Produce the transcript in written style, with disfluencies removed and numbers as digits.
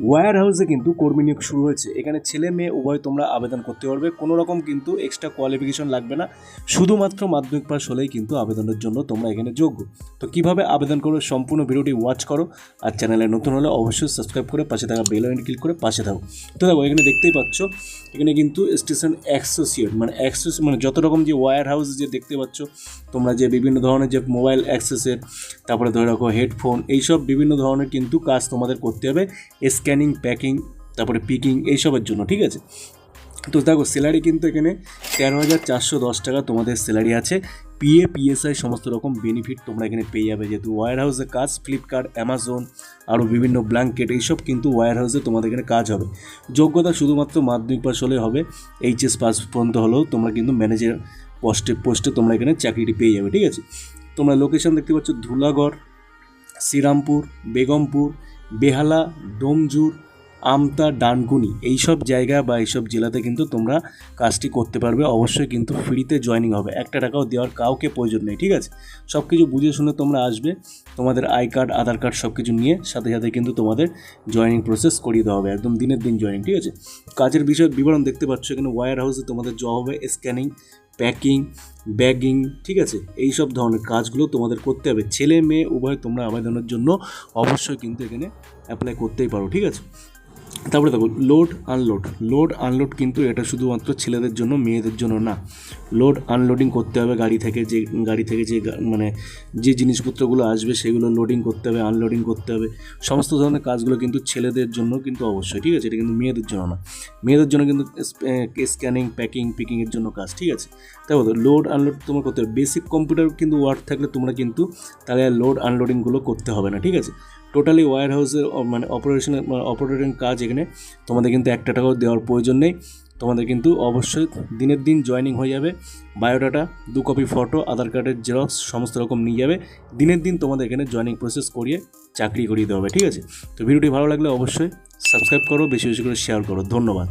Wire হাউসে কিন্তু কর্মী নিয়োগ শুরু হয়েছে। এখানে ছেলে মেয়ে উভয় তোমরা আবেদন করতে পারবে, কোনো রকম কিন্তু এক্সট্রা কোয়ালিফিকেশন লাগবে না, শুধুমাত্র মাধ্যমিক পাস হলেই কিন্তু আবেদনের জন্য তোমরা এখানে যোগ্য। তো কীভাবে আবেদন করবে সম্পূর্ণ ভিডিওটি ওয়াচ করো, আর চ্যানেলে নতুন হলে অবশ্যই সাবস্ক্রাইব করে পাশে থাকা বেল আইকনে ক্লিক করে পাশে থাকো। তো দেখো এখানে দেখতেই পাচ্ছ, এখানে কিন্তু স্টেশন অ্যাসোসিয়েট মানে যত রকম যে ওয়্যার হাউস যে দেখতে পাচ্ছ তোমরা, যে বিভিন্ন ধরনের যে মোবাইল অ্যাক্সেসের, তারপরে ধরে রাখো হেডফোন, এইসব বিভিন্ন ধরনের কিন্তু কাজ তোমাদের করতে হবে, স্ক্যানিং, প্যাকিং, তারপরে পিকিং, এইসবের জন্য, ঠিক আছে। তো দেখো স্যালারি কিন্তু এখানে 13,410 টাকা তোমাদের স্যালারি আছে। PSI সমস্ত রকম বেনিফিট তোমরা এখানে পেয়ে যাবে, যেহেতু ওয়্যার হাউসে কাজ, ফ্লিপকার্ট, অ্যামাজন, আরও বিভিন্ন ব্ল্যাঙ্কেট, এইসব কিন্তু ওয়্যার হাউসে তোমাদের এখানে কাজ হবে। যোগ্যতা শুধুমাত্র মাধ্যমিক পাস হলে হবে, HS পাস পর্যন্ত হলেও তোমরা কিন্তু ম্যানেজার পোস্টে তোমরা এখানে চাকরিটি পেয়ে যাবে, ঠিক আছে। তোমরা লোকেশন দেখতে পাচ্ছ ধুলাগড়, শ্রীরামপুর, বেগমপুর, বেহালা, ডোমজুর, আমতা, ডানকুনি, এইসব জায়গা বা এইসব জেলাতে কিন্তু তোমরা কাজটি করতে পারবে। অবশ্যই কিন্তু ফ্রিতে জয়েনিং হবে, একটা টাকাও দেওয়ার কাউকে প্রয়োজন নেই, ঠিক আছে। সব কিছু বুঝে শুনে তোমরা আসবে, তোমাদের আই কার্ড, আধার কার্ড সব কিছু নিয়ে সাথে সাথে কিন্তু তোমাদের জয়েনিং প্রসেস করিয়ে দেওয়া হবে, একদম দিনের দিন জয়েনিং, ঠিক আছে। কাজের বিষয়ে বিবরণ দেখতে পাচ্ছ এখানে, ওয়্যার হাউসে তোমাদের জব হবে স্ক্যানিং, প্যাকিং, ব্যাগিং, ঠিক আছে। এই সব ধরনের কাজগুলো তোমাদের করতে হবে। ছেলে মেয়ে উভয় তোমরা আবেদনের জন্য অবশ্যই কিন্তু এখানে অ্যাপ্লাই করতেই পারো, ঠিক আছে। তারপরে দেখো লোড আনলোড কিন্তু এটা শুধুমাত্র ছেলেদের জন্য, মেয়েদের জন্য না। লোড আনলোডিং করতে হবে গাড়ি থেকে যে মানে যে জিনিসপত্রগুলো আসবে সেগুলো লোডিং করতে হবে, আনলোডিং করতে হবে, সমস্ত ধরনের কাজগুলো কিন্তু ছেলেদের জন্য কিন্তু অবশ্যই, ঠিক আছে। এটা কিন্তু মেয়েদের জন্য না, মেয়েদের জন্য কিন্তু স্ক্যানিং, প্যাকিং, পিকিংয়ের জন্য কাজ, ঠিক আছে। তারপর লোড আনলোড তোমার করতে হবে। বেসিক কম্পিউটার কিন্তু ওয়ার্ড থাকলে তোমরা কিন্তু তাহলে লোড আনলোডিংগুলো করতে হবে না, ঠিক আছে। টোটালি ওয়্যার হাউসের মানে অপারেটিং কাজ এখানে তোমাদের কিন্তু একটা টাকাও দেওয়ার প্রয়োজন নেই। তোমাদের কিন্তু অবশ্যই দিনের দিন জয়েনিং হয়ে যাবে। বায়োডাটা, 2 কপি ফটো, আধার কার্ডের জেরক্স সমস্ত রকম নিয়ে যাবে। দিনের দিন তোমাদের এখানে জয়েনিং প্রসেস করিয়ে চাকরি করিয়ে দেওয়া হবে, ঠিক আছে। তো ভিডিওটি ভালো লাগলে অবশ্যই সাবস্ক্রাইব করো, বেশি বেশি করে শেয়ার করো। ধন্যবাদ।